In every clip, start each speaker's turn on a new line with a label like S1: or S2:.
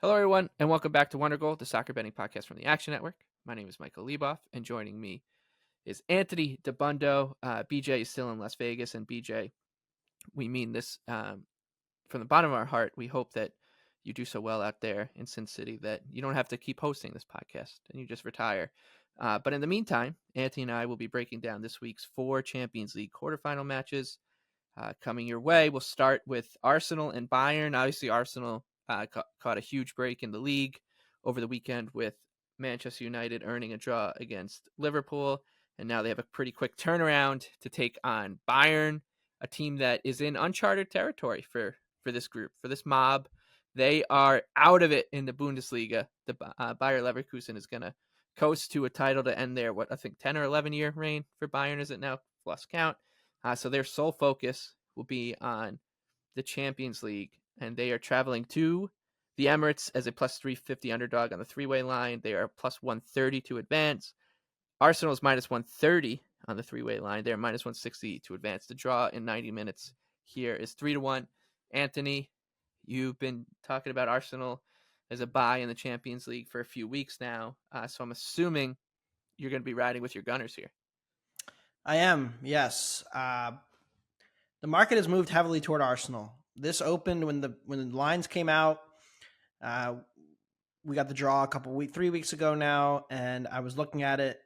S1: Hello, everyone, and welcome back to Wondergoal, the soccer betting podcast from the Action Network. My name is Michael Leboff, and joining me is Anthony DeBundo. BJ is still in Las Vegas, and BJ, we mean this from the bottom of our heart. We hope that you do so well out there in Sin City that you don't have to keep hosting this podcast and you just retire. But in the meantime, Anthony and I will be breaking down this week's 4 Champions League quarterfinal matches coming your way. We'll start with Arsenal and Bayern. Obviously, Arsenal caught a huge break in the league over the weekend with Manchester United earning a draw against Liverpool. And now they have a pretty quick turnaround to take on Bayern, a team that is in uncharted territory for this group, for this mob. They are out of it in the Bundesliga. The Bayer Leverkusen is going to coast to a title to end their, 10 or 11 year reign for Bayern, is it now? Lost count. So their sole focus will be on the Champions League, and they are traveling to the Emirates as a plus 350 underdog on the three-way line. They are plus 130 to advance. Arsenal is minus 130 on the three-way line. They're minus 160 to advance. The draw in 90 minutes here is 3-1. Anthony, you've been talking about Arsenal as a buy in the Champions League for a few weeks now, so I'm assuming you're going to be riding with your Gunners here.
S2: I am, yes. The market has moved heavily toward Arsenal. This opened when the lines came out. We got the draw 3 weeks ago now, and I was looking at it.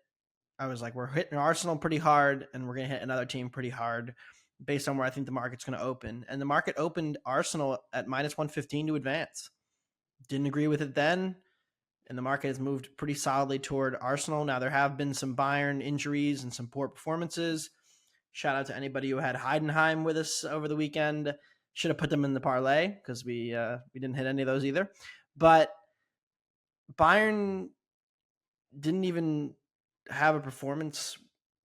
S2: I was like, we're hitting Arsenal pretty hard, and we're going to hit another team pretty hard based on where I think the market's going to open. And the market opened Arsenal at minus 115 to advance. Didn't agree with it then, and the market has moved pretty solidly toward Arsenal. Now, there have been some Bayern injuries and some poor performances. Shout out to anybody who had Heidenheim with us over the weekend. Should have put them in the parlay because we didn't hit any of those either. But Bayern didn't even have a performance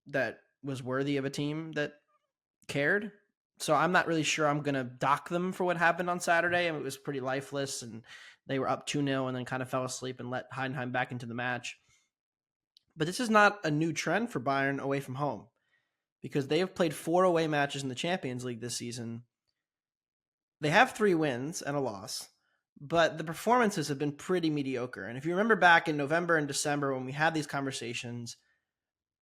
S2: that was worthy of a team that cared. So I'm not really sure I'm going to dock them for what happened on Saturday. I mean, it was pretty lifeless, and they were up 2-0 and then kind of fell asleep and let Heidenheim back into the match. But this is not a new trend for Bayern away from home, because they have played 4 away matches in the Champions League this season. They have 3 wins and a loss, but the performances have been pretty mediocre. And if you remember back in November and December when we had these conversations,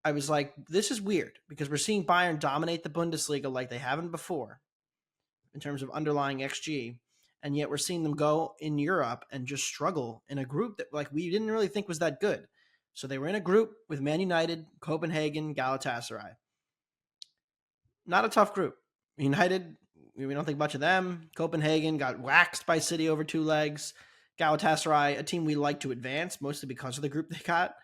S2: I was like, this is weird because we're seeing Bayern dominate the Bundesliga like they haven't before in terms of underlying XG. And yet we're seeing them go in Europe and just struggle in a group that like we didn't really think was that good. So they were in a group with Man United, Copenhagen, Galatasaray. Not a tough group. United, we don't think much of them. Copenhagen got waxed by City over 2 legs. Galatasaray, a team we like to advance, mostly because of the group they got.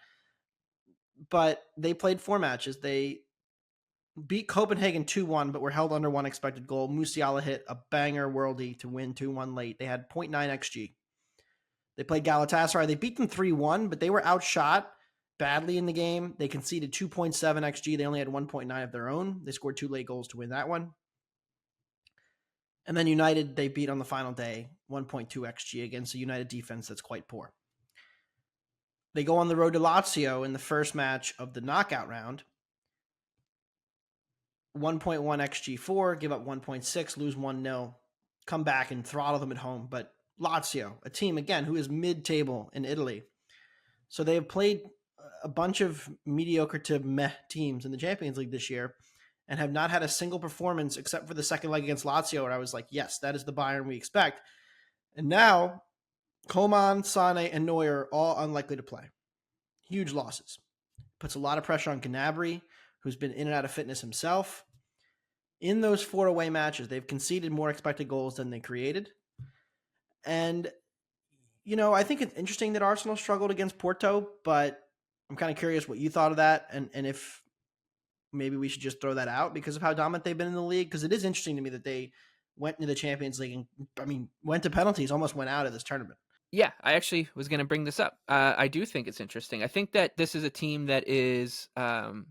S2: But they played 4 matches. They beat Copenhagen 2-1, but were held under 1 expected goal. Musiala hit a banger worldie to win 2-1 late. They had 0.9 XG. They played Galatasaray. They beat them 3-1, but they were outshot badly in the game. They conceded 2.7 XG. They only had 1.9 of their own. They scored 2 late goals to win that one. And then United, they beat on the final day, 1.2 XG against a United defense that's quite poor. They go on the road to Lazio in the first match of the knockout round. 1.1 XG4, give up 1.6, lose 1-0, come back and throttle them at home. But Lazio, a team, again, who is mid-table in Italy. So they have played a bunch of mediocre to meh teams in the Champions League this year and have not had a single performance except for the second leg against Lazio, where I was like, yes, that is the Bayern we expect. And now, Coman, Sané, and Neuer are all unlikely to play. Huge losses. Puts a lot of pressure on Gnabry, who's been in and out of fitness himself. In those 4 away matches, they've conceded more expected goals than they created. And, I think it's interesting that Arsenal struggled against Porto, but I'm kind of curious what you thought of that and if maybe we should just throw that out because of how dominant they've been in the league. Because it is interesting to me that they went into the Champions League and, went to penalties, almost went out of this tournament.
S1: Yeah, I actually was going to bring this up. I do think it's interesting. I think that this is a team that is, for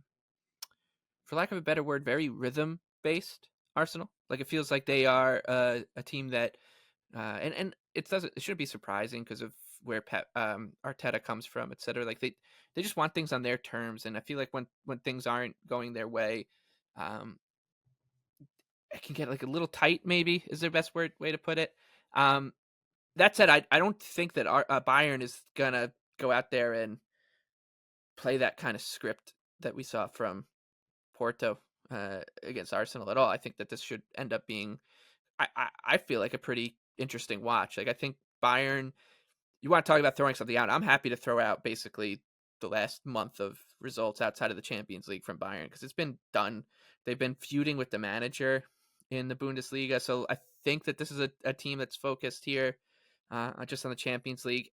S1: lack of a better word, very rhythm-based, Arsenal. Like, it feels like they are a team that, and it shouldn't be surprising because of where Arteta comes from, et cetera. Like, they just want things on their terms, and I feel like when things aren't going their way, it can get like a little tight, maybe is their best way to put it. That said, I don't think that Bayern is gonna go out there and play that kind of script that we saw from Porto against Arsenal at all. I think that this should end up being, I feel like, a pretty interesting watch. Like, I think Bayern, you want to talk about throwing something out. I'm happy to throw out basically the last month of results outside of the Champions League from Bayern because it's been done. They've been feuding with the manager in the Bundesliga. So I think that this is a team that's focused here just on the Champions League.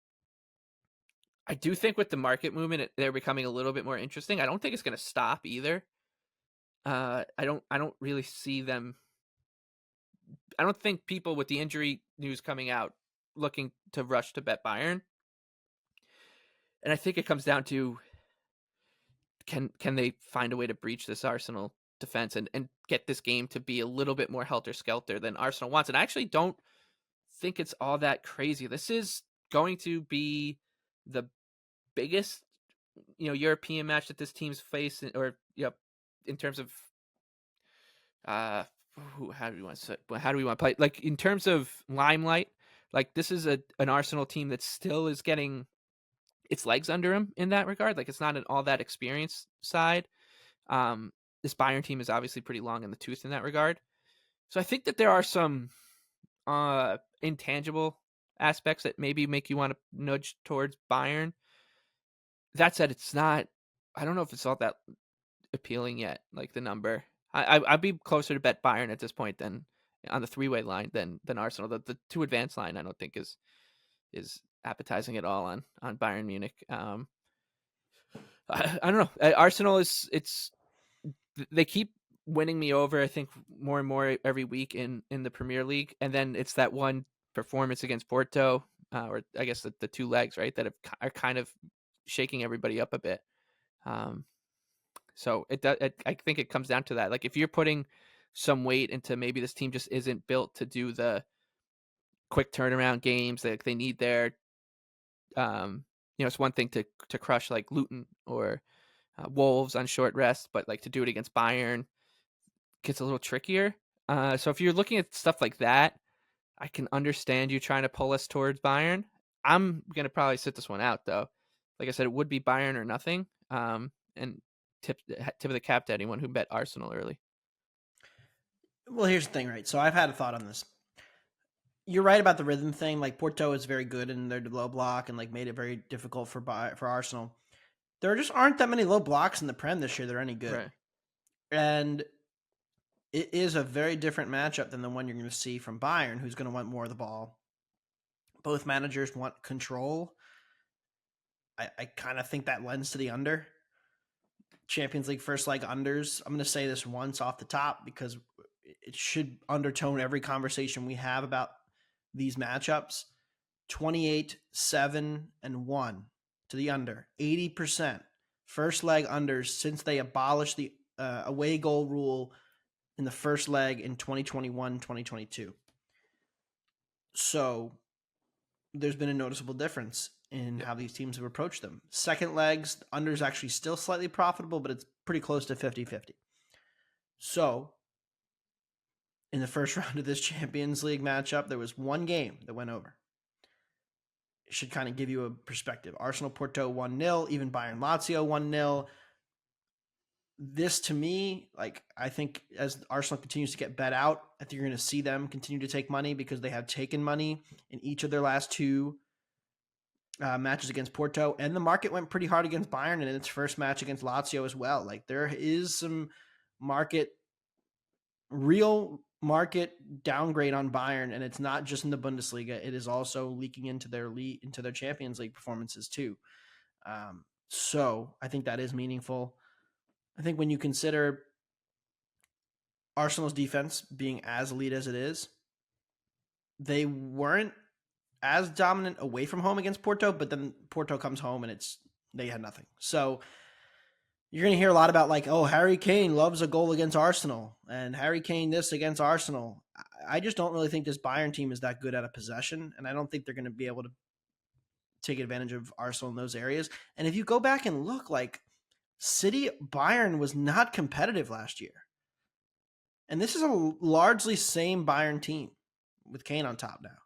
S1: I do think with the market movement, they're becoming a little bit more interesting. I don't think it's going to stop either. I don't really see them. I don't think people with the injury news coming out looking to rush to bet Bayern. And I think it comes down to can they find a way to breach this Arsenal defense and get this game to be a little bit more helter-skelter than Arsenal wants. And I actually don't think it's all that crazy. This is going to be the biggest, European match that this team's faced, or in terms of how do we want to play? Like in terms of limelight, like this is an Arsenal team that still is getting its legs under him in that regard. Like it's not an all that experienced side. This Bayern team is obviously pretty long in the tooth in that regard. So I think that there are some intangible aspects that maybe make you want to nudge towards Bayern. That said, it's not. I don't know if it's all that appealing yet. Like the number, I'd be closer to bet Bayern at this point than on the three-way line than Arsenal. The two advanced line I don't think is appetizing at all on Bayern Munich. I don't know. Arsenal they keep winning me over. I think more and more every week in the Premier League, and then it's that one performance against Porto, or I guess the two legs, right, that are kind of shaking everybody up a bit. So I think it comes down to that. Like if you're putting some weight into maybe this team just isn't built to do the quick turnaround games that they need there. It's one thing to crush like Luton or Wolves on short rest, but like to do it against Bayern gets a little trickier. So if you're looking at stuff like that, I can understand you trying to pull us towards Bayern. I'm gonna probably sit this one out though. Like I said, it would be Bayern or nothing. And tip of the cap to anyone who bet Arsenal early.
S2: Well, here's the thing, right? So I've had a thought on this. You're right about the rhythm thing. Like Porto is very good in their low block and like made it very difficult for Arsenal. There just aren't that many low blocks in the Prem this year that are any good.
S1: Right.
S2: And it is a very different matchup than the one you're going to see from Bayern, who's going to want more of the ball. Both managers want control. I kind of think that lends to the under. Champions League first leg unders. I'm going to say this once off the top because it should undertone every conversation we have about these matchups. 28, 7, and 1 to the under. 80%. First leg unders since they abolished the away goal rule in the first leg in 2021, 2022. So there's been a noticeable difference in how these teams have approached them. Second legs, under is actually still slightly profitable, but it's pretty close to 50-50. So in the first round of this Champions League matchup, there was one game that went over. It should kind of give you a perspective. Arsenal Porto 1-0, even Bayern Lazio 1-0. This to me, like I think as Arsenal continues to get bet out, I think you're going to see them continue to take money because they have taken money in each of their last two matches against Porto, and the market went pretty hard against Bayern in its first match against Lazio as well. Like there is some real market downgrade on Bayern, and it's not just in the Bundesliga; it is also leaking into their Champions League performances too. So I think that is meaningful. I think when you consider Arsenal's defense being as elite as it is, they weren't as dominant away from home against Porto, but then Porto comes home and they had nothing. So you're going to hear a lot about like, oh, Harry Kane loves a goal against Arsenal and Harry Kane this against Arsenal. I just don't really think this Bayern team is that good at a possession, and I don't think they're going to be able to take advantage of Arsenal in those areas. And if you go back and look, like City Bayern was not competitive last year. And this is a largely same Bayern team with Kane on top now.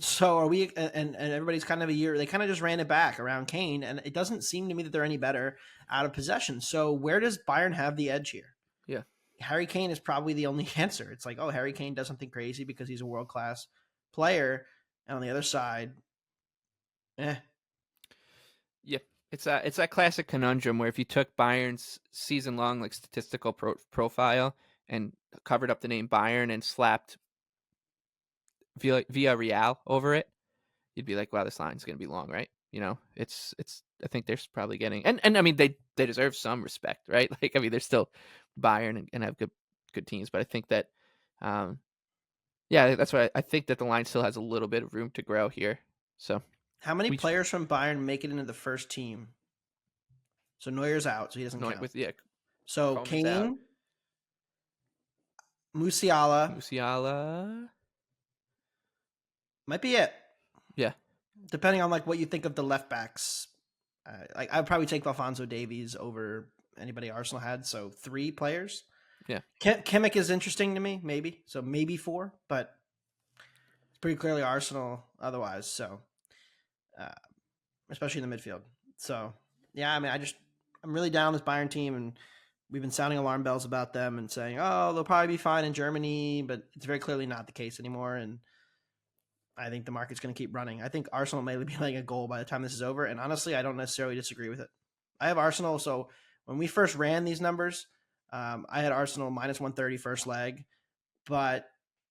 S2: So are we, and everybody's kind of a year, they kind of just ran it back around Kane, and it doesn't seem to me that they're any better out of possession. So where does Bayern have the edge here?
S1: Yeah.
S2: Harry Kane is probably the only answer. It's like, oh, Harry Kane does something crazy because he's a world-class player. And on the other side, eh.
S1: Yeah. It's that classic conundrum where if you took Bayern's season long like statistical profile and covered up the name Bayern and slapped Villarreal over it, you'd be like, wow, this line's going to be long, right? You know, it's I think they're probably getting, and I mean, they deserve some respect, right? Like, I mean, they're still Bayern and have good teams, but I think that, yeah, that's why I think that the line still has a little bit of room to grow here. So
S2: How many players from Bayern make it into the first team? So Neuer's out, so he doesn't count. So Kane,
S1: Musiala
S2: might be it.
S1: Yeah.
S2: Depending on like what you think of the left backs. Like I'd probably take Alphonso Davies over anybody Arsenal had. So 3 players.
S1: Yeah.
S2: Kimmich is interesting to me, maybe. So maybe 4, but it's pretty clearly Arsenal otherwise. So, especially in the midfield. So, yeah, I mean, I'm really down this Bayern team, and we've been sounding alarm bells about them and saying, oh, they'll probably be fine in Germany, but it's very clearly not the case anymore. And I think the market's going to keep running. I think Arsenal may be like a goal by the time this is over. And honestly, I don't necessarily disagree with it. I have Arsenal. So when we first ran these numbers, I had Arsenal minus 130 first leg. But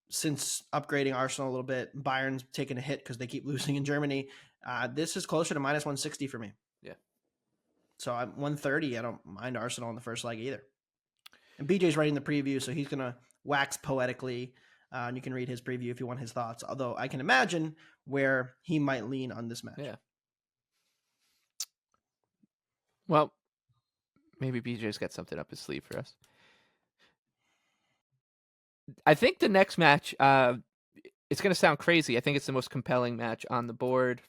S2: since upgrading Arsenal a little bit, Bayern's taken a hit because they keep losing in Germany. This is closer to minus 160 for me.
S1: Yeah.
S2: So I'm 130. I don't mind Arsenal in the first leg either. And BJ's writing the preview, so he's going to wax poetically. And you can read his preview if you want his thoughts. Although I can imagine where he might lean on this match.
S1: Yeah. Well, maybe BJ's got something up his sleeve for us. I think the next match, it's going to sound crazy. I think it's the most compelling match on the board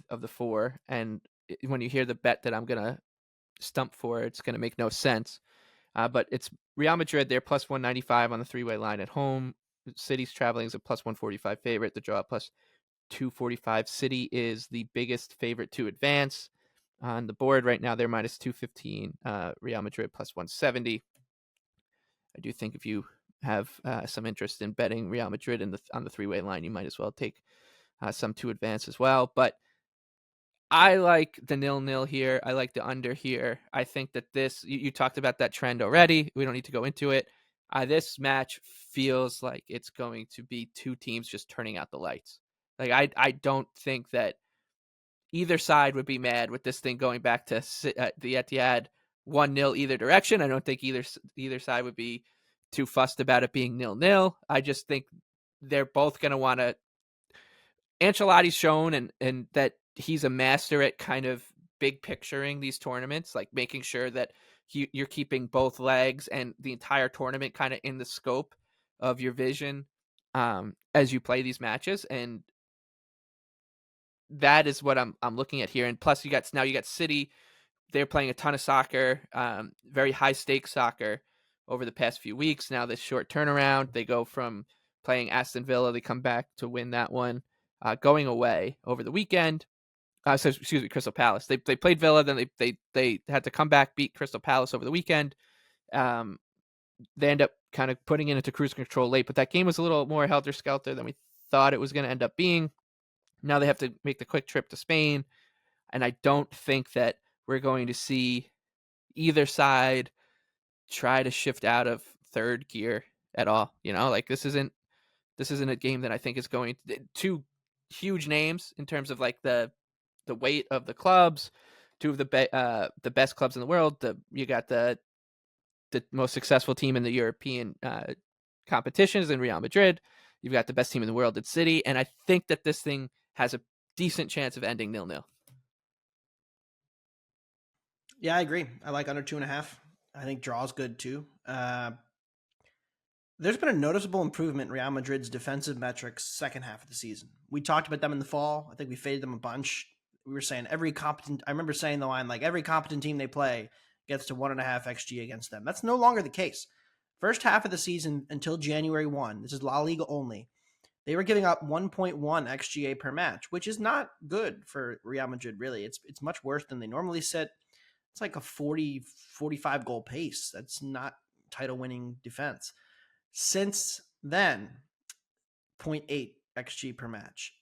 S1: of the 4. And when you hear the bet that I'm going to stump for, it's going to make no sense. But it's Real Madrid. They're plus 195 on the 3-way line at home. City's traveling is a plus 145 favorite. The draw plus 245. City is the biggest favorite to advance on the board right now. They're minus 215. Real Madrid plus 170. I do think if you have some interest in betting Real Madrid on the 3-way line, you might as well take some to advance as well. But I like the 0-0 here. I like the under here. I think that you talked about that trend already. We don't need to go into it. This match feels like it's going to be 2 teams just turning out the lights. Like I don't think that either side would be mad with this thing going back to the Etihad 1-0 either direction. I don't think either side would be too fussed about it being 0-0. I just think they're both going to want to. Ancelotti's shown and that he's a master at kind of big picturing these tournaments, like making sure that you're keeping both legs and the entire tournament kind of in the scope of your vision as you play these matches. And that is what I'm looking at here. And plus you got City. They're playing a ton of soccer, very high stakes soccer over the past few weeks. Now this short turnaround, they go from playing Aston Villa, they come back to win that one, going away over the weekend. Crystal Palace. They played Villa, then they had to come back, beat Crystal Palace over the weekend. They end up kind of putting it into cruise control late, but that game was a little more helter-skelter than we thought it was going to end up being. Now they have to make the quick trip to Spain, and I don't think that we're going to see either side try to shift out of third gear at all. You know, like this isn't a game that I think is going to 2 huge names in terms of like the weight of the clubs, 2 of the best clubs in the world. You got the most successful team in the European competitions in Real Madrid. You've got the best team in the world at City, and I think that this thing has a decent chance of ending 0-0.
S2: Yeah, I agree. I like under 2.5. I think draw's good too. There's been a noticeable improvement in Real Madrid's defensive metrics second half of the season. We talked about them in the fall. I think we faded them a bunch. We were saying I remember saying the line, like every competent team they play gets to 1.5 XG against them. That's no longer the case. First half of the season until January 1, this is La Liga only, they were giving up 1.1 xGA per match, which is not good for Real Madrid, really. It's much worse than they normally sit. It's like a 45 goal pace. That's not title-winning defense. Since then, 0.8 xG per match.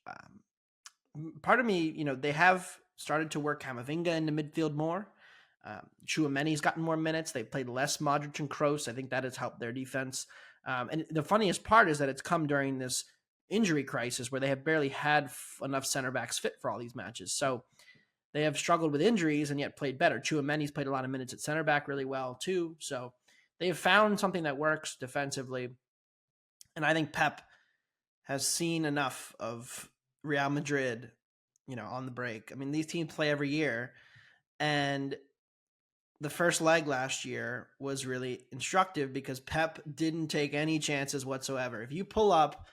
S2: Part of me, they have started to work Camavinga into midfield more. Tchouameni's gotten more minutes. They played less Modric and Kroos. I think that has helped their defense. And the funniest part is that it's come during this injury crisis where they have barely had enough center backs fit for all these matches. So they have struggled with injuries and yet played better. Tchouameni's played a lot of minutes at center back really well too. So they have found something that works defensively. And I think Pep has seen enough of Real Madrid, on the break. I mean, these teams play every year, and the first leg last year was really instructive because Pep didn't take any chances whatsoever. If you pull up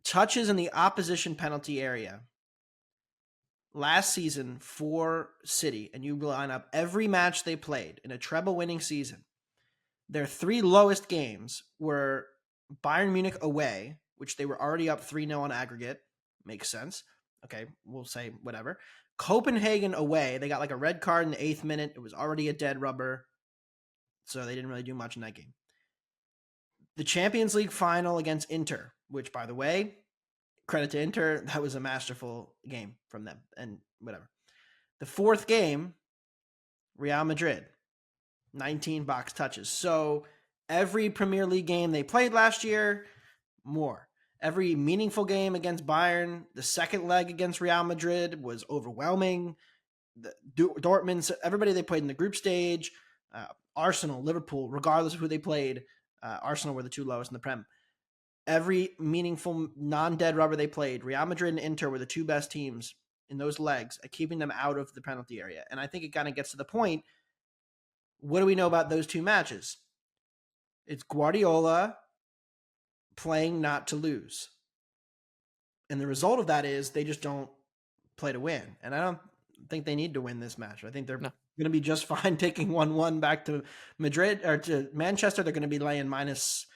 S2: touches in the opposition penalty area last season for City, and you line up every match they played in a treble-winning season, their 3 lowest games were Bayern Munich away, which they were already up 3-0 on aggregate. Makes sense. Okay, we'll say whatever. Copenhagen away, they got like a red card in the 8th minute. It was already a dead rubber, so they didn't really do much in that game. The Champions League final against Inter, which, by the way, credit to Inter, that was a masterful game from them, and whatever. The 4th game, Real Madrid, 19 box touches. So every Premier League game they played last year, more. Every meaningful game against Bayern, the second leg against Real Madrid was overwhelming. Dortmund, everybody they played in the group stage, Arsenal, Liverpool, regardless of who they played, Arsenal were the 2 lowest in the Prem. Every meaningful non-dead rubber they played, Real Madrid and Inter were the 2 best teams in those legs at keeping them out of the penalty area. And I think it kind of gets to the point, what do we know about those 2 matches? It's Guardiola playing not to lose. And the result of that is they just don't play to win. And I don't think they need to win this match. I think they're going to be just fine taking 1-1 back to Madrid or to Manchester. They're going to be laying minus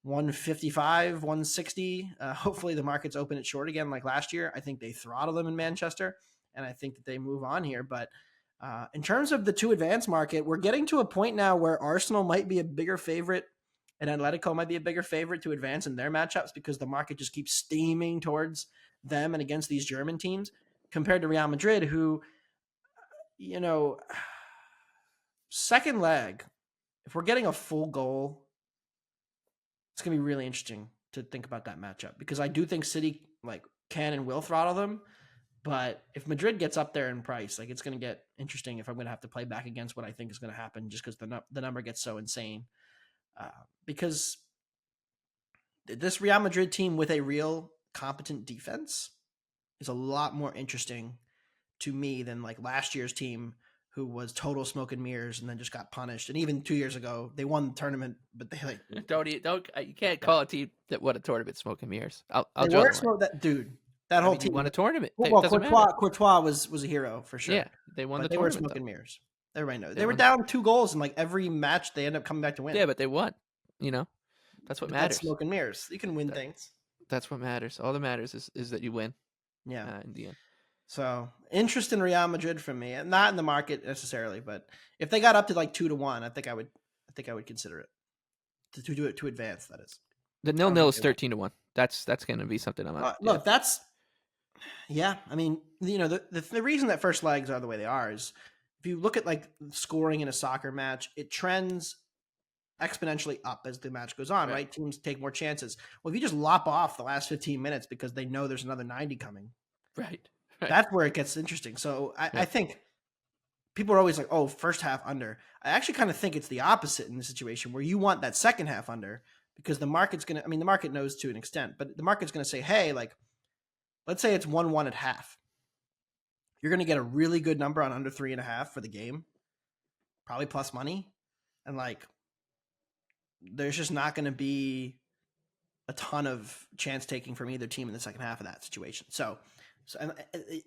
S2: 155, 160. Hopefully the markets open it short again like last year. I think they throttle them in Manchester, and I think that they move on here. But in terms of the 2 advanced market, we're getting to a point now where Arsenal might be a bigger favorite and Atletico might be a bigger favorite to advance in their matchups because the market just keeps steaming towards them and against these German teams compared to Real Madrid, who, second leg, if we're getting a full goal, it's going to be really interesting to think about that matchup because I do think City can and will throttle them. But if Madrid gets up there in price, it's going to get interesting if I'm going to have to play back against what I think is going to happen just because the number gets so insane. Because this Real Madrid team with a real competent defense is a lot more interesting to me than last year's team who was total smoke and mirrors and then just got punished. And even 2 years ago, they won the tournament, but they
S1: you can't call a team that won a tournament smoke and mirrors. I'll
S2: that dude. That whole team
S1: won a tournament.
S2: Well, Courtois was a hero for sure.
S1: Yeah, they won the
S2: tournament. They were smoke and mirrors. Everybody knows. They were
S1: won.
S2: down 2 goals in every match. They ended up coming back to win.
S1: Yeah, but they won. That's what matters.
S2: That's smoke and mirrors. You can win things.
S1: That's what matters. All that matters is that you win.
S2: Yeah,
S1: in the end.
S2: So interest in Real Madrid from me, not in the market necessarily, but if they got up to 2-1, I think I would consider it to do it to advance. That is
S1: the 0-0 is 13-1. That's going to be something I'm on.
S2: Look, that's I mean, the reason that first legs are the way they are is if you look at scoring in a soccer match, it trends exponentially up as the match goes on, right? Teams take more chances. Well, if you just lop off the last 15 minutes because they know there's another 90 coming,
S1: right.
S2: That's where it gets interesting. So I think people are always like, oh, first half under. I actually kind of think it's the opposite in the situation where you want that second half under because the market's going to, the market knows to an extent, but the market's going to say, hey, let's say it's 1-1 at half. You're going to get a really good number on under 3.5 for the game, probably plus money. And there's just not going to be a ton of chance taking from either team in the second half of that situation. So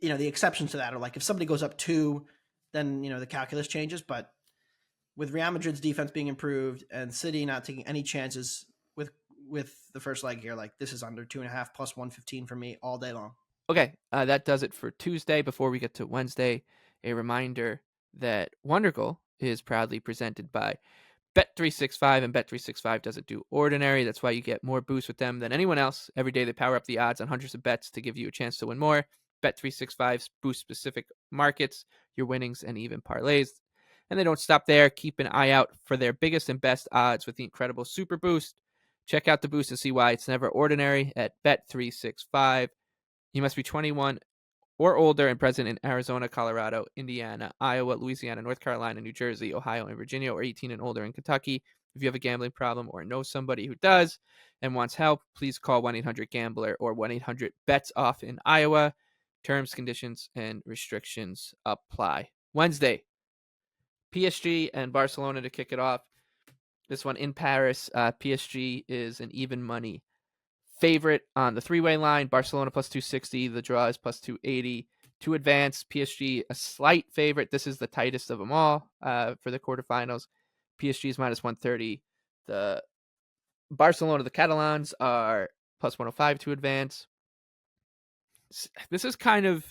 S2: the exceptions to that are if somebody goes up 2, then, the calculus changes. But with Real Madrid's defense being improved and City not taking any chances with with the first leg here. Like this is under 2.5 plus 115 for me all day long.
S1: Okay, that does it for Tuesday. Before we get to Wednesday, a reminder that Wondergoal is proudly presented by Bet365, and Bet365 doesn't do ordinary. That's why you get more boosts with them than anyone else. Every day they power up the odds on hundreds of bets to give you a chance to win more. Bet365 boosts specific markets, your winnings, and even parlays. And they don't stop there. Keep an eye out for their biggest and best odds with the incredible Super Boost. Check out the boost and see why it's never ordinary at Bet365. You must be 21 or older and present in Arizona, Colorado, Indiana, Iowa, Louisiana, North Carolina, New Jersey, Ohio, and Virginia, or 18 and older in Kentucky. If you have a gambling problem or know somebody who does and wants help, please call 1-800-GAMBLER or 1-800-BETS-OFF in Iowa. Terms, conditions, and restrictions apply. Wednesday, PSG and Barcelona to kick it off. This one in Paris. PSG is an even money favorite on the three-way line. Barcelona plus 260. The draw is plus 280. To advance, PSG a slight favorite. This is the tightest of them all for the quarterfinals. PSG is minus 130. The Barcelona, the Catalans, are plus 105 to advance. This is kind of...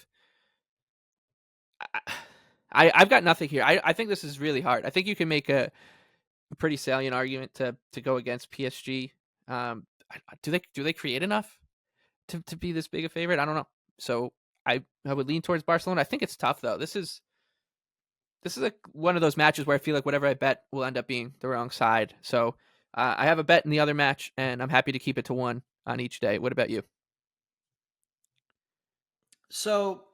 S1: I've got nothing here. I think this is really hard. I think you can make a pretty salient argument to go against PSG. Do they create enough to be this big a favorite? I don't know. So I would lean towards Barcelona. I think it's tough though. This is one of those matches where I feel like whatever I bet will end up being the wrong side. So I have a bet in the other match, and I'm happy to keep it to one on each day. What about you?
S2: So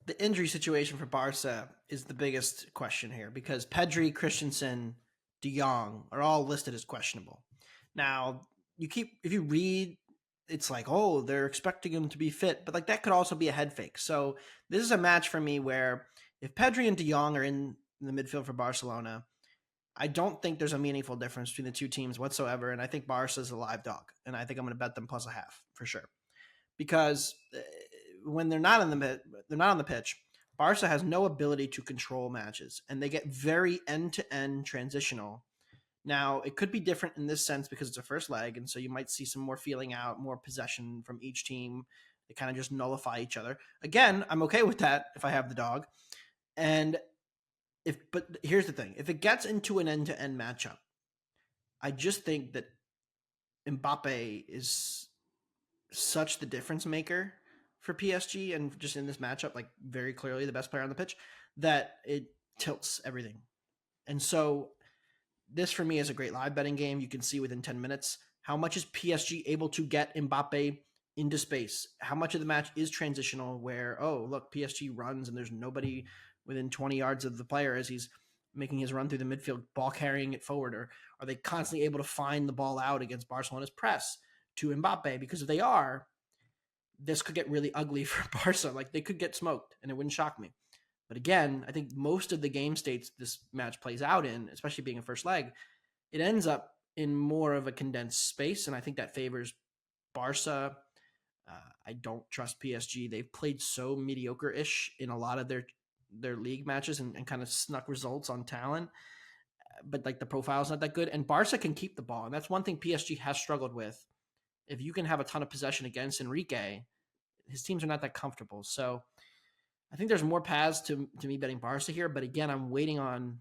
S2: the injury situation for Barca is the biggest question here because Pedri, Christensen, De Jong are all listed as questionable. Now, if you read, it's like, oh, they're expecting him to be fit, but like that could also be a head fake. So this is a match for me where if Pedri and De Jong are in the midfield for Barcelona, I don't think there's a meaningful difference between the two teams whatsoever, and I think Barca is a live dog, and I think I'm going to bet them plus a half for sure because when they're not on the pitch, Barca has no ability to control matches, and they get very end-to-end transitional. Now, it could be different in this sense because it's a first leg, and so you might see some more feeling out, more possession from each team. They kind of just nullify each other. Again, I'm okay with that if I have the dog. But here's the thing. If it gets into an end-to-end matchup, I just think that Mbappe is such the difference maker for PSG and just in this matchup, like very clearly the best player on the pitch, that it tilts everything. And so this for me is a great live betting game. You can see within 10 minutes how much is PSG able to get Mbappe into space. How much of the match is transitional where, oh, look, PSG runs and there's nobody within 20 yards of the player as he's making his run through the midfield, ball carrying it forward? Or are they constantly able to find the ball out against Barcelona's press to Mbappe? Because if they are, this could get really ugly for Barca. Like they could get smoked and it wouldn't shock me. But again, I think most of the game states this match plays out in, especially being a first leg, it ends up in more of a condensed space. And I think that favors Barca. I don't trust PSG. They've played so mediocre-ish in a lot of their league matches and kind of snuck results on talent. But like the profile's not that good. And Barca can keep the ball. And that's one thing PSG has struggled with. If you can have a ton of possession against Enrique, his teams are not that comfortable. So I think there's more paths to me betting Barca here. But again, I'm waiting on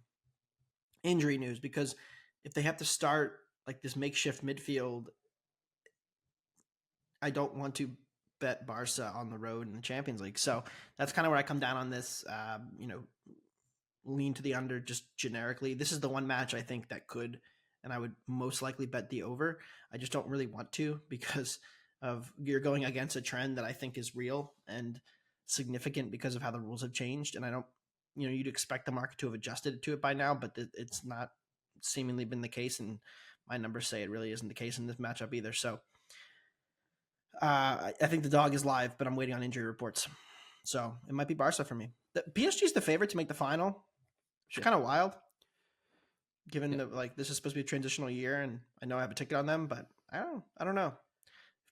S2: injury news because if they have to start like this makeshift midfield, I don't want to bet Barca on the road in the Champions League. So that's kind of where I come down on this, lean to the under just generically. This is the one match I think that could, and I would most likely bet the over. I just don't really want to because of you're going against a trend that I think is real and significant because of how the rules have changed. And I don't, you'd expect the market to have adjusted to it by now, but it's not seemingly been the case. And my numbers say it really isn't the case in this matchup either. So I think the dog is live, but I'm waiting on injury reports. So it might be Barca for me. The PSG is the favorite to make the final. Which is kind of wild, given that like this is supposed to be a transitional year, and I know I have a ticket on them, but I don't know.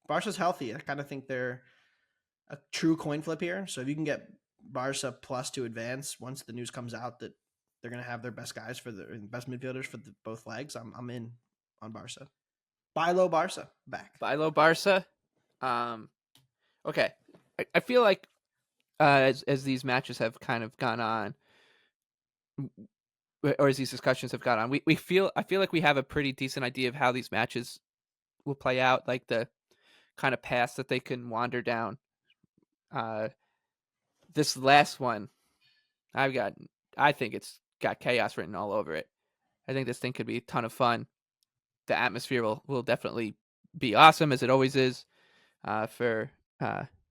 S2: If Barca's healthy, I kind of think they're a true coin flip here. So if you can get Barca plus to advance once the news comes out that they're going to have their best guys for the best midfielders for both legs, I'm in on Barca. Buy low Barca back.
S1: Buy low Barca. Okay. I feel like as these matches have kind of gone on, or as these discussions have gone on, I feel like we have a pretty decent idea of how these matches will play out, like the kind of paths that they can wander down. This last one, I think it's got chaos written all over it. I think this thing could be a ton of fun. The atmosphere will definitely be awesome, as it always is. For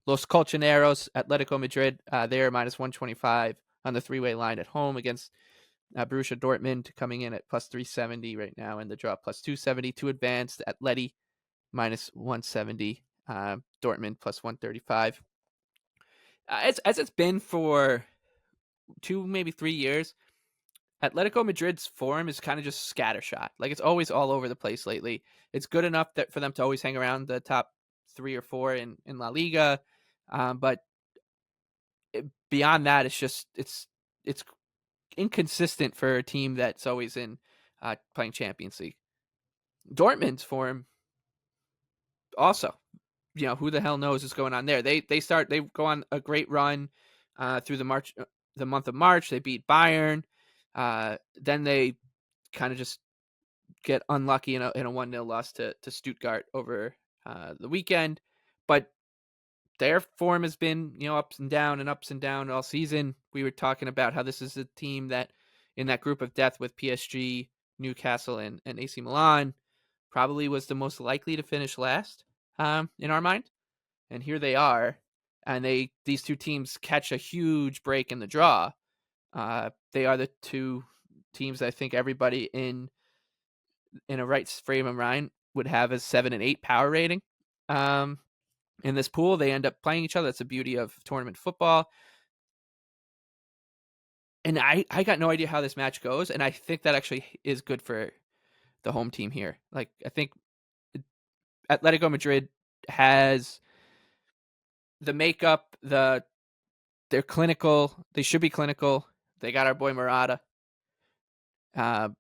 S1: Los Colchoneros, Atletico Madrid, they're minus 125 on the three-way line at home against Borussia Dortmund, coming in at plus 370 right now, and the draw plus 270 to advance. Atleti minus 170, Dortmund plus 135. As it's been for 2, maybe 3 years, Atletico Madrid's form is kind of just scattershot. Like, it's always all over the place lately. It's good enough that for them to always hang around the top 3 or 4 in La Liga, but beyond that, it's inconsistent for a team that's always in playing Champions League. Dortmund's form also, who the hell knows what's going on there? They go on a great run through the month of March. They beat Bayern. Then they kind of just get unlucky in a 1-0 loss to Stuttgart over the weekend. But their form has been, ups and down all season. We were talking about how this is a team that in that group of death with PSG, Newcastle, and AC Milan probably was the most likely to finish last in our mind. And here they are. And these two teams catch a huge break in the draw. They are the two teams I think everybody in a right frame of mind would have as 7 and 8 power rating. In this pool, they end up playing each other. That's the beauty of tournament football. And I got no idea how this match goes, and I think that actually is good for the home team here. Like, I think Atletico Madrid has the makeup, they're clinical. They should be clinical. They got our boy Morata. I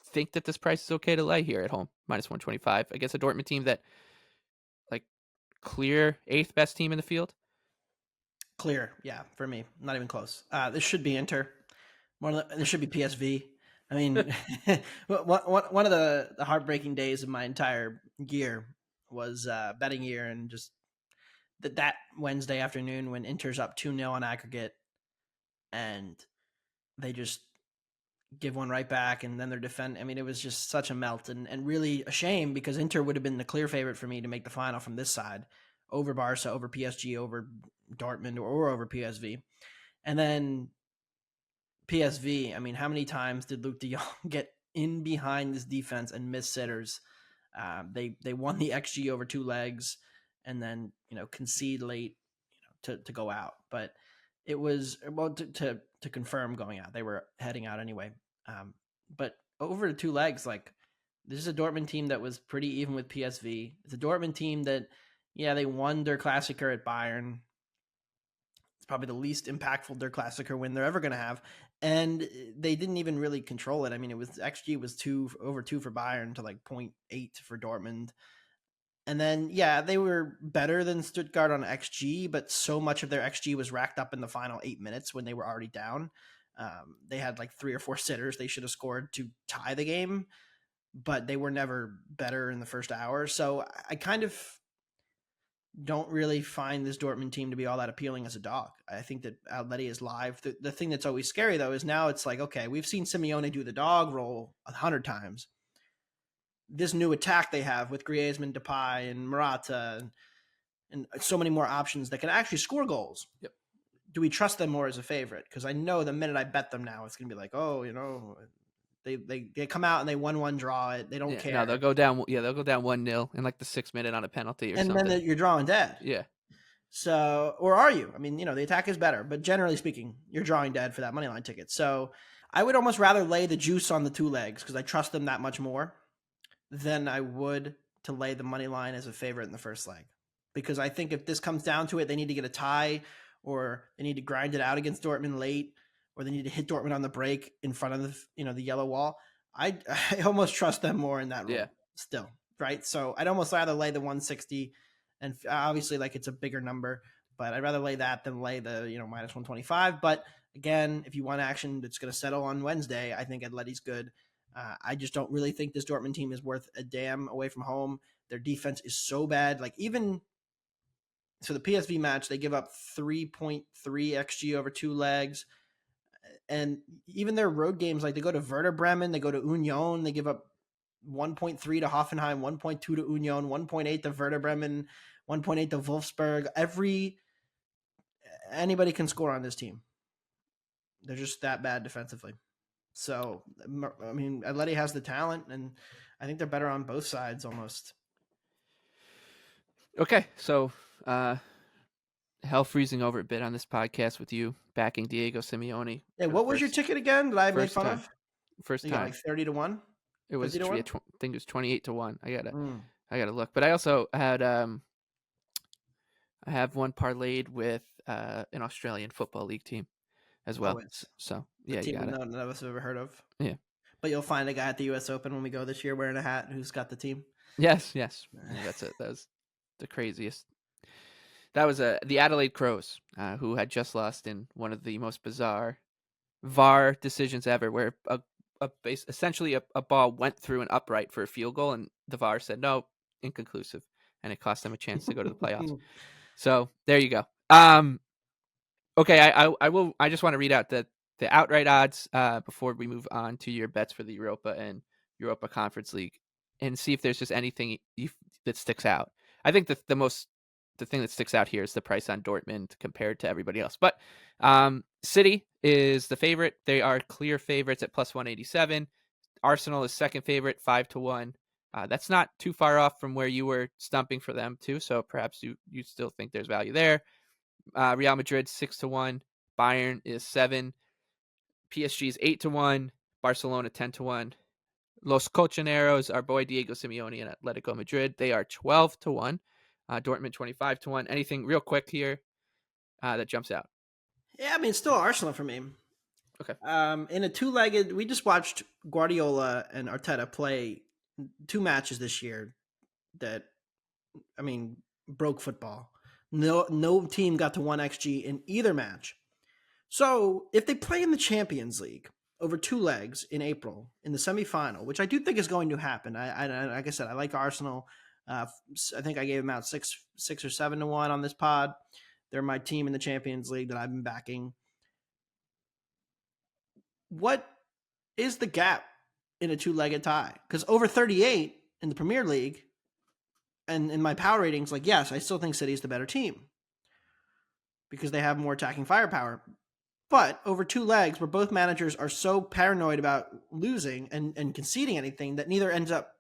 S1: think that this price is okay to lay here at home, minus 125 against a Dortmund team that, like, clear 8th best team in the field.
S2: Clear, yeah, for me, not even close. This should be Inter. This should be PSV. I mean, one of the heartbreaking days of my entire year was betting year, and just that Wednesday afternoon when Inter's up 2-0 on aggregate, and they just give one right back, and then they're defend. I mean, it was just such a melt, and really a shame, because Inter would have been the clear favorite for me to make the final from this side, over Barca, over PSG, over Dortmund, or over PSV. And then PSV, I mean, how many times did Luke de Jong get in behind this defense and miss sitters? They won the XG over 2 legs, and then concede late, to go out. But it was, well, to confirm going out. They were heading out anyway. But over 2 legs, like, this is a Dortmund team that was pretty even with PSV. It's a Dortmund team that, yeah, they won their Klassiker at Bayern. It's probably the least impactful their Klassiker win they're ever going to have. And they didn't even really control it. I mean, it was XG was over 2 for Bayern to like 0.8 for Dortmund. And then, yeah, they were better than Stuttgart on XG, but so much of their XG was racked up in the final 8 minutes when they were already down. They had like 3 or 4 sitters they should have scored to tie the game, but they were never better in the first hour. So I kind of don't really find this Dortmund team to be all that appealing as a dog. I think that Atleti is live. The thing that's always scary, though, is now it's like, okay, we've seen Simeone do the dog roll 100 times. This new attack they have with Griezmann, Depay, and Morata, and so many more options that can actually score goals.
S1: Yep.
S2: Do we trust them more as a favorite? Because I know the minute I bet them now, it's going to be like, oh, they come out and they 1-1 draw it. They don't care.
S1: No, they'll go down. Yeah, they'll go down 1-0 in like the 6th minute on a penalty or something.
S2: And then you're drawing dead.
S1: Yeah.
S2: So, or are you? I mean, the attack is better, but generally speaking, you're drawing dead for that money line ticket. So I would almost rather lay the juice on the 2 legs because I trust them that much more than I would to lay the money line as a favorite in the first leg. Because I think if this comes down to it, they need to get a tie, or they need to grind it out against Dortmund late, or they need to hit Dortmund on the break in front of the yellow wall. I almost trust them more in that
S1: Yeah.
S2: role still, right? So I'd almost rather lay the 160, and obviously like it's a bigger number, but I'd rather lay that than lay the minus 125. But again, if you want action that's going to settle on Wednesday, I think Atleti's good. I just don't really think this Dortmund team is worth a damn away from home. Their defense is so bad. Like even so, the PSV match, they give up 3.3 xG over 2 legs. And even their road games, like they go to Werder Bremen, they go to Union, they give up 1.3 to Hoffenheim, 1.2 to Union, 1.8 to Werder Bremen, 1.8 to Wolfsburg. Anybody can score on this team. They're just that bad defensively. So, I mean, Atleti has the talent, and I think they're better on both sides almost.
S1: Okay, so hell freezing over a bit on this podcast with you backing Diego Simeone.
S2: Hey, what was your ticket again that I made fun of?
S1: First
S2: You
S1: time.
S2: got like 30 to 1?
S1: It was,
S2: 50 to 1?
S1: I think it was 28 to 1. I gotta look. But I also had I have one parlayed with an Australian Football League team as well. So yeah, you got it.
S2: None of us have ever heard of.
S1: Yeah.
S2: But you'll find a guy at the U.S. Open when we go this year wearing a hat who's got the team.
S1: Yes. Yeah, that's it. That was the craziest. That was the Adelaide Crows, who had just lost in one of the most bizarre VAR decisions ever, where essentially a ball went through an upright for a field goal, and the VAR said no, inconclusive, and it cost them a chance to go to the playoffs. So there you go. Okay, I just want to read out the outright odds before we move on to your bets for the Europa and Europa Conference League, and see if there's just anything that sticks out. I think the thing that sticks out here is the price on Dortmund compared to everybody else. But City is the favorite. They are clear favorites at plus 187. Arsenal is second favorite, 5 to 1. That's not too far off from where you were stumping for them too. So perhaps you still think there's value there. Real Madrid 6 to 1. Bayern is 7. PSG is 8 to 1. Barcelona 10 to 1. Los Colchoneros, our boy Diego Simeone and Atletico Madrid, they are 12 to 1. Dortmund 25 to 1. Anything real quick here that jumps out?
S2: Yeah, I mean, it's still Arsenal for me.
S1: Okay.
S2: In a two-legged, we just watched Guardiola and Arteta play 2 matches this year that, I mean, broke football. No team got to 1 xG in either match. So if they play in the Champions League over 2 legs in April in the semifinal, which I do think is going to happen, I like I said, I like Arsenal. I think I gave them out 6 or 7 to 1 on this pod. They're my team in the Champions League that I've been backing. What is the gap in a 2-legged tie? Because over 38 in the Premier League and in my power ratings, like, yes, I still think City's the better team because they have more attacking firepower. But over 2 legs, where both managers are so paranoid about losing and conceding anything that neither ends up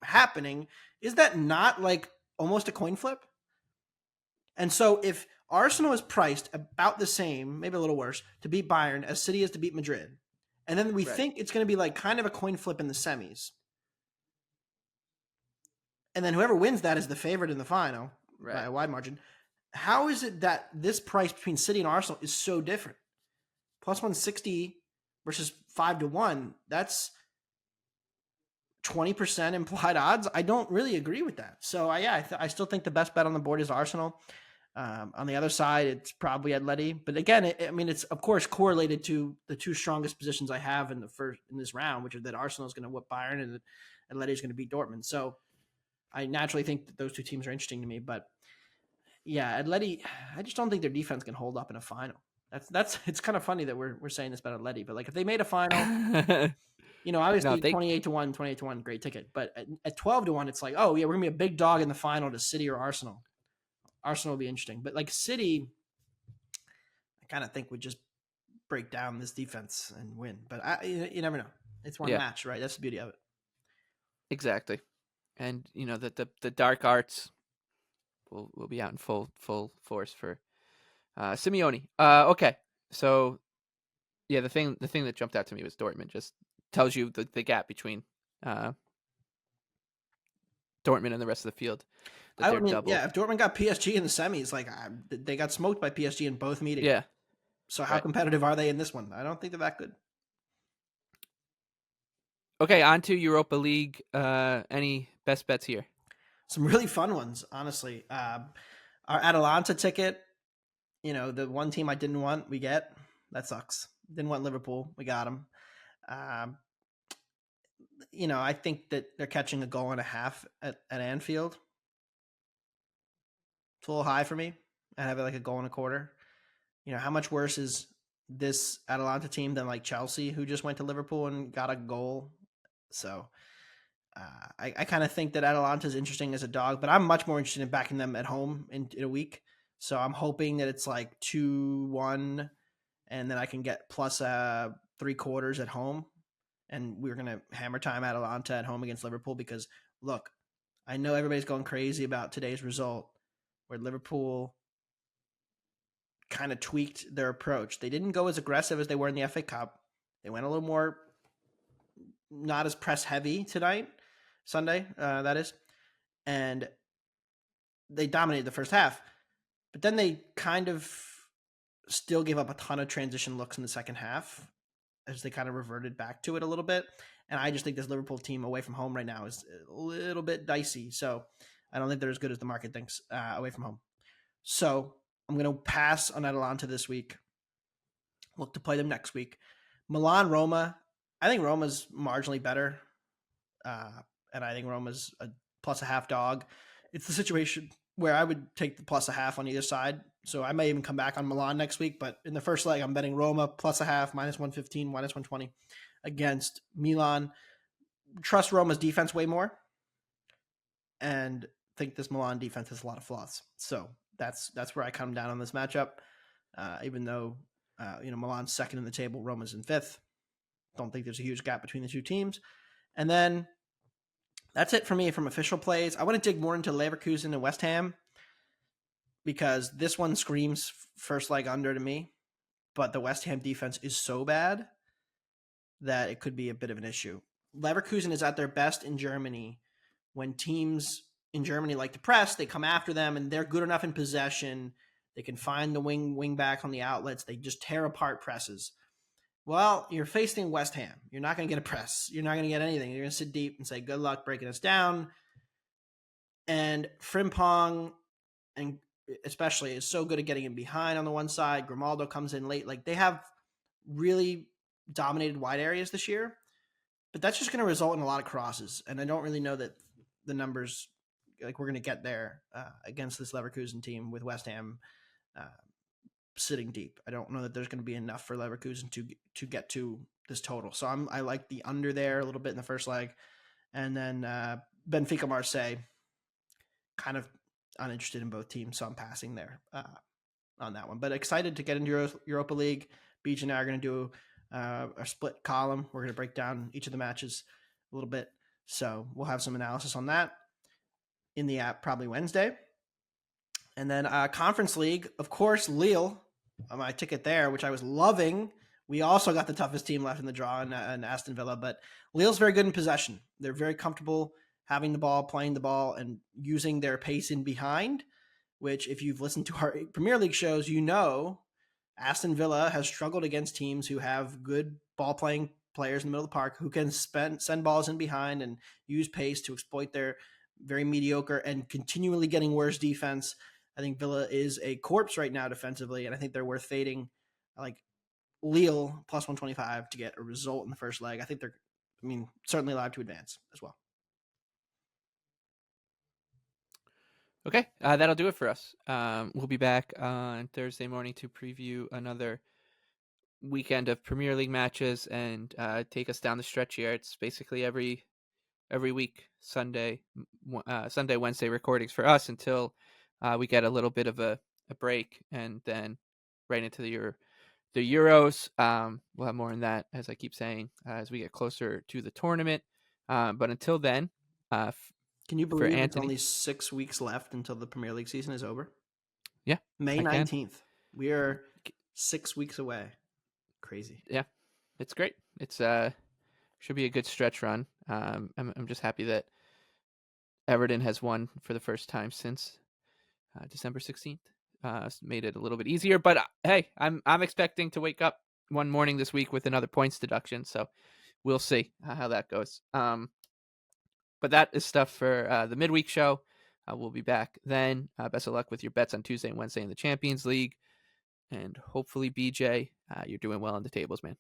S2: happening, is that not like almost a coin flip? And so if Arsenal is priced about the same, maybe a little worse, to beat Bayern as City is to beat Madrid, and then we think it's going to be like kind of a coin flip in the semis, and then whoever wins that is the favorite in the final by a wide margin, how is it that this price between City and Arsenal is so different? Plus 160 versus 5 to 1, that's 20% implied odds. I don't really agree with that. So I still think the best bet on the board is Arsenal. On the other side, it's probably Atleti. But again, it's of course correlated to the 2 strongest positions I have in this round, which is that Arsenal is going to whip Bayern and that Atleti is going to beat Dortmund. So I naturally think that those 2 teams are interesting to me. But yeah, Atleti, I just don't think their defense can hold up in a final. It's kind of funny that we're saying this about Atleti, but like if they made a final, obviously 28 to 1, great ticket. But at 12 to 1, it's like, oh yeah, we're gonna be a big dog in the final to City or Arsenal. Arsenal will be interesting, but like City, I kind of think would just break down this defense and win. But you never know. It's one match, right? That's the beauty of it.
S1: Exactly, and the dark arts will be out in full force for Simeone. Okay, so yeah, the thing that jumped out to me was Dortmund. Just tells you the gap between Dortmund and the rest of the field.
S2: If Dortmund got PSG in the semis, like they got smoked by PSG in both meetings.
S1: Yeah.
S2: So how competitive are they in this one? I don't think they're that good.
S1: Okay, on to Europa League. Any best bets here?
S2: Some really fun ones, honestly. Our Atalanta ticket, the one team I didn't want, we get. That sucks. Didn't want Liverpool. We got them. Um, I think that they're catching a goal and a half at Anfield. It's a little high for me. I have it like a goal and a quarter. How much worse is this Atalanta team than like Chelsea, who just went to Liverpool and got a goal? So I kind of think that Atalanta is interesting as a dog, but I'm much more interested in backing them at home in a week. So I'm hoping that it's like 2-1, and then I can get plus 3/4 at home. And we're going to hammer time Atalanta at home against Liverpool because, look, I know everybody's going crazy about today's result where Liverpool kind of tweaked their approach. They didn't go as aggressive as they were in the FA Cup. They went a little more not as press heavy tonight, Sunday, that is. And they dominated the first half. But then they kind of still gave up a ton of transition looks in the second half as they kind of reverted back to it a little bit. And I just think this Liverpool team away from home right now is a little bit dicey. So I don't think they're as good as the market thinks away from home. So I'm going to pass on Atalanta this week. Look to play them next week. Milan, Roma. I think Roma's marginally better. And I think Roma's a plus a half dog. It's the situation where I would take the plus a half on either side. So I may even come back on Milan next week. But in the first leg, I'm betting Roma plus a half, minus 115, minus 120 against Milan. Trust Roma's defense way more. And think this Milan defense has a lot of flaws. So that's where I come down on this matchup. Even though Milan's second in the table, Roma's in fifth. Don't think there's a huge gap between the two teams. And then that's it for me from official plays. I want to dig more into Leverkusen and West Ham because this one screams first leg under to me. But the West Ham defense is so bad that it could be a bit of an issue. Leverkusen is at their best in Germany when teams in Germany like to press. They come after them, and they're good enough in possession. They can find the wing back on the outlets. They just tear apart presses. Well, you're facing West Ham. You're not going to get a press. You're not going to get anything. You're going to sit deep and say, good luck breaking us down. And Frimpong, and especially, is so good at getting in behind on the one side. Grimaldo comes in late. Like, they have really dominated wide areas this year. But that's just going to result in a lot of crosses. And I don't really know that the numbers, like, we're going to get there against this Leverkusen team with West Ham sitting deep. I don't know that there's going to be enough for Leverkusen to get to this total. So I like the under there a little bit in the first leg. And then Benfica Marseille, kind of uninterested in both teams. So I'm passing there on that one. But excited to get into Europa League. Beach and I are going to do a split column. We're going to break down each of the matches a little bit. So we'll have some analysis on that in the app probably Wednesday. And then Conference League, of course, Lille, my ticket there, which I was loving. We also got the toughest team left in the draw in Aston Villa, but Lille's very good in possession. They're very comfortable having the ball, playing the ball, and using their pace in behind, which if you've listened to our Premier League shows, Aston Villa has struggled against teams who have good ball-playing players in the middle of the park who can send balls in behind and use pace to exploit their very mediocre and continually getting worse defense. I think Villa is a corpse right now defensively, and I think they're worth fading. Like Lille plus 125 to get a result in the first leg. I think they're, certainly allowed to advance as well.
S1: Okay, that'll do it for us. We'll be back on Thursday morning to preview another weekend of Premier League matches and take us down the stretch here. It's basically every week, Sunday, Wednesday recordings for us until we get a little bit of a break and then right into the Euros. We'll have more on that, as I keep saying, as we get closer to the tournament. But until then,
S2: can you believe it's only 6 weeks left until the Premier League season is over?
S1: Yeah.
S2: May 19th. We are 6 weeks away. Crazy.
S1: Yeah. It's great. It's should be a good stretch run. I'm just happy that Everton has won for the first time since December 16th. Made it a little bit easier, but hey, I'm expecting to wake up one morning this week with another points deduction, so we'll see how that goes. But that is stuff for the midweek show. We'll be back then. Best of luck with your bets on Tuesday and Wednesday in the Champions League. And hopefully, BJ, you're doing well on the tables, man.